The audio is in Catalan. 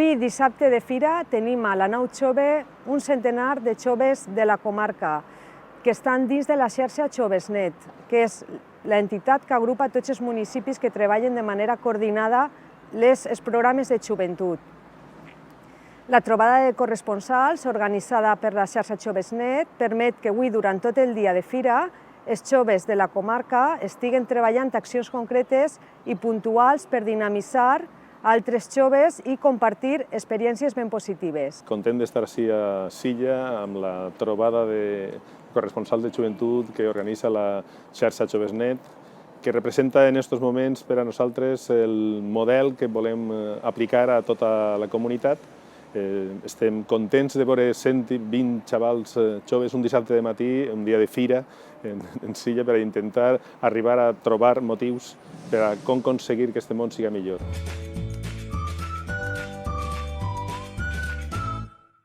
Avui, dissabte de fira, tenim a la nau Jove un centenar de joves de la comarca que estan dins de la xarxa Jovesnet, que és l'entitat que agrupa tots els municipis que treballen de manera coordinada els programes de joventut. La trobada de corresponsals, organitzada per la xarxa Jovesnet, permet que avui, durant tot el dia de fira, els joves de la comarca estiguen treballant accions concretes i puntuals per dinamitzar altres joves i compartir experiències ben positives. Content d'estar ací a Silla amb la trobada de corresponsals de joventut que organitza la xarxa Jovesnet, que representa en aquests moments per a nosaltres el model que volem aplicar a tota la comunitat. Estem contents de veure 120 xavals joves un dissabte de matí, un dia de fira en Silla, per a intentar arribar a trobar motius per a com aconseguir que aquest món siga millor.